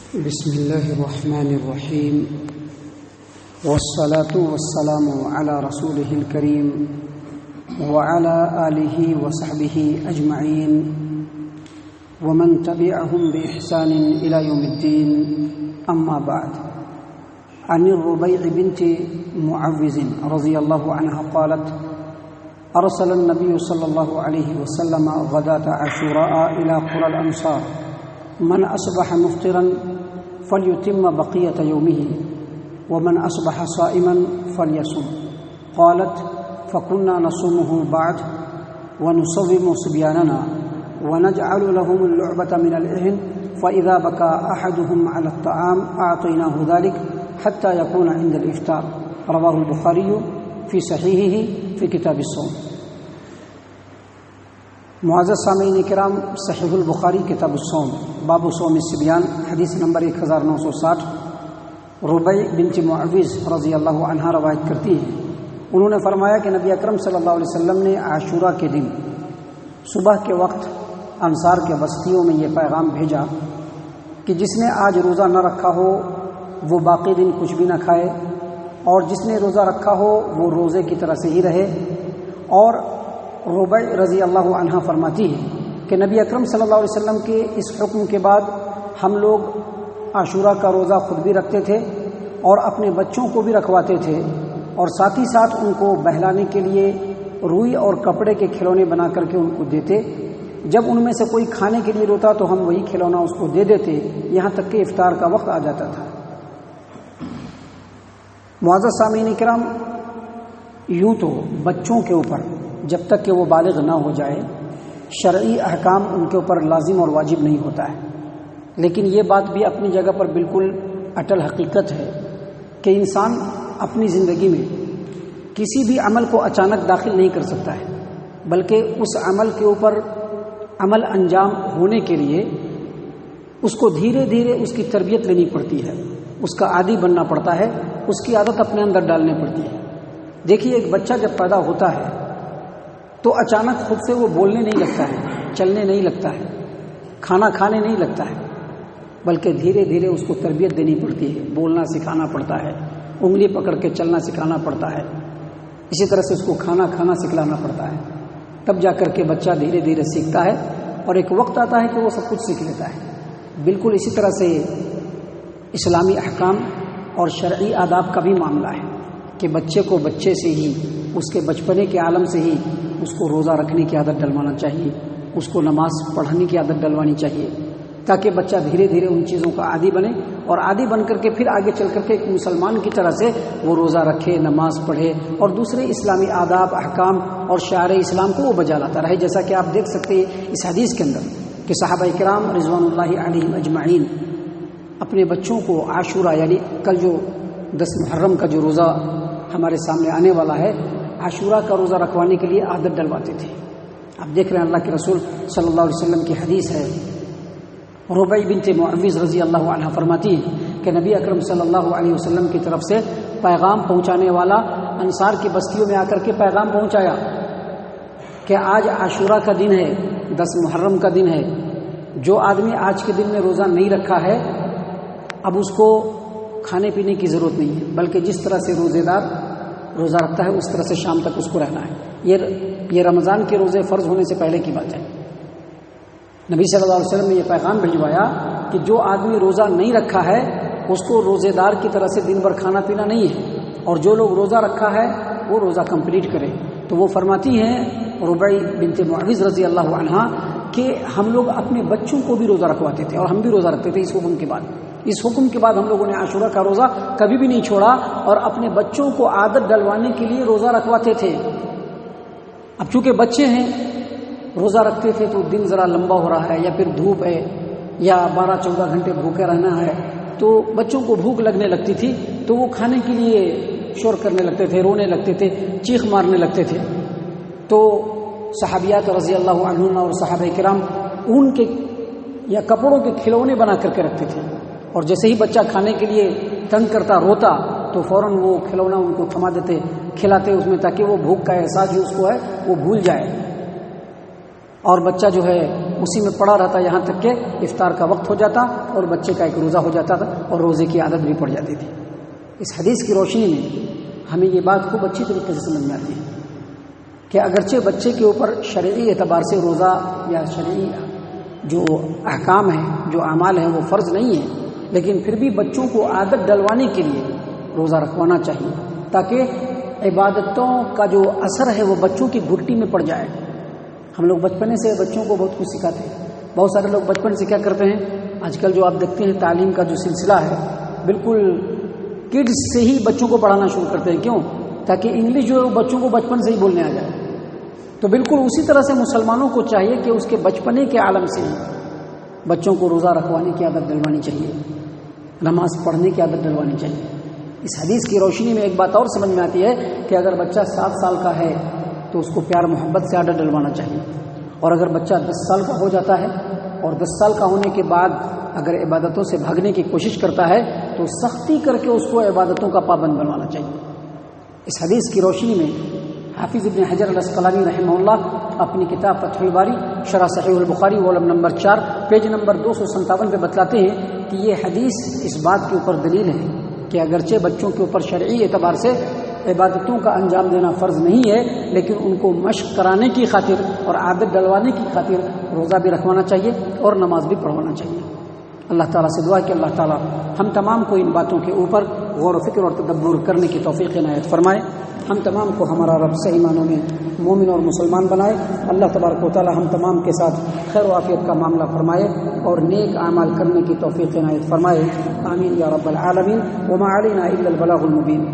بسم الله الرحمن الرحيم والصلاة والسلام على رسوله الكريم وعلى آله وصحبه أجمعين ومن تبعهم بإحسان إلى يوم الدين. أما بعد، عن الربيع بنت معوذ رضي الله عنها قالت: أرسل النبي صلى الله عليه وسلم غداة عاشوراء إلى قرى الأنصار: من أصبح مفطرا فليتم بقية يومه ومن أصبح صائما فليصم. قالت: فكنا نصومه بعد ونصوم صبياننا ونجعل لهم اللعبة من الإهن، فإذا بكى أحدهم على الطعام أعطيناه ذلك حتى يكون عند الإفطار. رواه البخاري في صحيحه في کتاب الصوم. معزز سامعین کرام، صحیح البخاری کتاب الصوم باب صوم الصبیان حدیث نمبر 1960 ربیع بنت معوذ رضی اللہ عنہا روایت کرتی ہے. انہوں نے فرمایا کہ نبی اکرم صلی اللہ علیہ وسلم نے عاشورہ کے دن صبح کے وقت انصار کے بستیوں میں یہ پیغام بھیجا کہ جس نے آج روزہ نہ رکھا ہو وہ باقی دن کچھ بھی نہ کھائے، اور جس نے روزہ رکھا ہو وہ روزے کی طرح سے ہی رہے. اور ربیع رضی اللہ عنہ فرماتی ہے کہ نبی اکرم صلی اللہ علیہ وسلم کے اس حکم کے بعد ہم لوگ عاشورہ کا روزہ خود بھی رکھتے تھے اور اپنے بچوں کو بھی رکھواتے تھے، اور ساتھ ہی ساتھ ان کو بہلانے کے لیے روئی اور کپڑے کے کھلونے بنا کر کے ان کو دیتے. جب ان میں سے کوئی کھانے کے لیے روتا تو ہم وہی کھلونا اس کو دے دیتے، یہاں تک کہ افطار کا وقت آ جاتا تھا. معزز سامعین کرام، یوں تو بچوں کے اوپر جب تک کہ وہ بالغ نہ ہو جائے شرعی احکام ان کے اوپر لازم اور واجب نہیں ہوتا ہے، لیکن یہ بات بھی اپنی جگہ پر بالکل اٹل حقیقت ہے کہ انسان اپنی زندگی میں کسی بھی عمل کو اچانک داخل نہیں کر سکتا ہے، بلکہ اس عمل کے اوپر عمل انجام ہونے کے لیے اس کو دھیرے دھیرے اس کی تربیت لینی پڑتی ہے، اس کا عادی بننا پڑتا ہے، اس کی عادت اپنے اندر ڈالنی پڑتی ہے. دیکھیے، ایک بچہ جب پیدا ہوتا ہے تو اچانک خود سے وہ بولنے نہیں لگتا ہے، چلنے نہیں لگتا ہے، کھانا کھانے نہیں لگتا ہے، بلکہ دھیرے دھیرے اس کو تربیت دینی پڑتی ہے، بولنا سکھانا پڑتا ہے، انگلی پکڑ کے چلنا سکھانا پڑتا ہے، اسی طرح سے اس کو کھانا کھانا سکھلانا پڑتا ہے. تب جا کر کے بچہ دھیرے دھیرے سیکھتا ہے اور ایک وقت آتا ہے کہ وہ سب کچھ سیکھ لیتا ہے. بالکل اسی طرح سے اسلامی احکام اور شرعی آداب کا بھی معاملہ ہے کہ بچے کو بچے سے ہی، اس کے بچپنے کے عالم سے ہی اس کو روزہ رکھنے کی عادت ڈلوانا چاہیے، اس کو نماز پڑھنے کی عادت ڈلوانی چاہیے، تاکہ بچہ دھیرے دھیرے ان چیزوں کا عادی بنے، اور عادی بن کر کے پھر آگے چل کر کے ایک مسلمان کی طرح سے وہ روزہ رکھے، نماز پڑھے اور دوسرے اسلامی آداب، احکام اور شعائر اسلام کو وہ بجا لاتا رہے. جیسا کہ آپ دیکھ سکتے ہیں اس حدیث کے اندر کہ صحابہ کرام رضوان اللہ علیہم اجمعین اپنے بچوں کو عاشورہ، یعنی کل جو 10 محرم کا جو روزہ ہمارے سامنے آنے والا ہے، عاشورہ کا روزہ رکھوانے کے لیے عادت ڈلواتے تھے. آپ دیکھ رہے ہیں اللہ کے رسول صلی اللہ علیہ وسلم کی حدیث ہے. ربیع بنت معوذ رضی اللہ عنہ فرماتی ہے کہ نبی اکرم صلی اللہ علیہ وسلم کی طرف سے پیغام پہنچانے والا انصار کی بستیوں میں آ کر کے پیغام پہنچایا کہ آج عاشورہ کا دن ہے، 10 محرم کا دن ہے. جو آدمی آج کے دن میں روزہ نہیں رکھا ہے اب اس کو کھانے پینے کی ضرورت نہیں ہے، بلکہ جس طرح سے روزے دار روزہ رکھتا ہے اس طرح سے شام تک اس کو رہنا ہے. یہ رمضان کے روزے فرض ہونے سے پہلے کی بات ہے. نبی صلی اللہ علیہ وسلم نے یہ پیغام بھجوایا کہ جو آدمی روزہ نہیں رکھا ہے اس کو روزے دار کی طرح سے دن بھر کھانا پینا نہیں ہے، اور جو لوگ روزہ رکھا ہے وہ روزہ کمپلیٹ کرے. تو وہ فرماتی ہیں ربیع بنت معوذ رضی اللہ عنہا کہ ہم لوگ اپنے بچوں کو بھی روزہ رکھواتے تھے اور ہم بھی روزہ رکھتے تھے. اس حکم کے بعد ہم لوگوں نے عاشورہ کا روزہ کبھی بھی نہیں چھوڑا اور اپنے بچوں کو عادت ڈلوانے کے لیے روزہ رکھواتے تھے. اب چونکہ بچے ہیں، روزہ رکھتے تھے تو دن ذرا لمبا ہو رہا ہے، یا پھر دھوپ ہے، یا 12-14 گھنٹے بھوکے رہنا ہے، تو بچوں کو بھوک لگنے لگتی تھی تو وہ کھانے کے لیے شور کرنے لگتے تھے، رونے لگتے تھے، چیخ مارنے لگتے تھے. تو صحابیات رضی اللہ عنہن اور صحابہ کرام اون کے یا کپڑوں کے کھلونے بنا کر کے رکھتے تھے، اور جیسے ہی بچہ کھانے کے لیے تنگ کرتا، روتا، تو فوراً وہ کھلونا ان کو تھما دیتے، کھلاتے اس میں، تاکہ وہ بھوک کا احساس جو اس کو ہے وہ بھول جائے اور بچہ جو ہے اسی میں پڑا رہتا یہاں تک کہ افطار کا وقت ہو جاتا اور بچے کا ایک روزہ ہو جاتا تھا اور روزے کی عادت بھی پڑ جاتی تھی۔ اس حدیث کی روشنی میں ہمیں یہ بات خوب اچھی طریقے سے سمجھ میں آتی ہے کہ اگرچہ بچے کے اوپر شرعی اعتبار سے روزہ یا شرعی جو احکام ہیں، جو اعمال ہیں، وہ فرض نہیں ہے، لیکن پھر بھی بچوں کو عادت ڈلوانے کے لیے روزہ رکھوانا چاہیے تاکہ عبادتوں کا جو اثر ہے وہ بچوں کی گھٹی میں پڑ جائے۔ ہم لوگ بچپنے سے بچوں کو بہت کچھ سکھاتے ہیں۔ بہت سارے لوگ بچپن سے کیا کرتے ہیں، آج کل جو آپ دیکھتے ہیں تعلیم کا جو سلسلہ ہے، بالکل کڈس سے ہی بچوں کو پڑھانا شروع کرتے ہیں۔ کیوں؟ تاکہ انگلش جو ہے وہ بچوں کو بچپن سے ہی بولنے آ جائے۔ تو بالکل اسی طرح سے مسلمانوں کو چاہیے کہ اس کے بچپنے کے عالم سے ہی بچوں کو روزہ رکھوانے کی عادت ڈلوانی چاہیے، نماز پڑھنے کی عادت ڈلوانی چاہیے۔ اس حدیث کی روشنی میں ایک بات اور سمجھ میں آتی ہے کہ اگر بچہ 7 سال کا ہے تو اس کو پیار محبت سے عادت ڈلوانا چاہیے، اور اگر بچہ 10 سال کا ہو جاتا ہے اور 10 سال کا ہونے کے بعد اگر عبادتوں سے بھاگنے کی کوشش کرتا ہے تو سختی کر کے اس کو عبادتوں کا پابند بنوانا چاہیے۔ اس حدیث کی روشنی میں حافظ ابن حجر العسقلانی رحمہ اللہ اپنی کتاب فتح الباری شرح صحیح البخاری والم نمبر 4 پیج نمبر 257 پہ بتلاتے ہیں کہ یہ حدیث اس بات کے اوپر دلیل ہے کہ اگرچہ بچوں کے اوپر شرعی اعتبار سے عبادتوں کا انجام دینا فرض نہیں ہے، لیکن ان کو مشق کرانے کی خاطر اور عادت ڈلوانے کی خاطر روزہ بھی رکھوانا چاہیے اور نماز بھی پڑھوانا چاہیے۔ اللہ تعالیٰ سے دعا کہ اللہ تعالیٰ ہم تمام کو ان باتوں کے اوپر غور و فکر اور تدبر کرنے کی توفیق عنایت فرمائے، ہم تمام کو ہمارا رب صحیح معنوں میں مومن اور مسلمان بنائے۔ اللہ تبارک و تعالیٰ ہم تمام کے ساتھ خیر و عافیت کا معاملہ فرمائے اور نیک اعمال کرنے کی توفیق عنایت فرمائے، آمین یا رب العالمین۔ وما علینا الا البلاغ المبین۔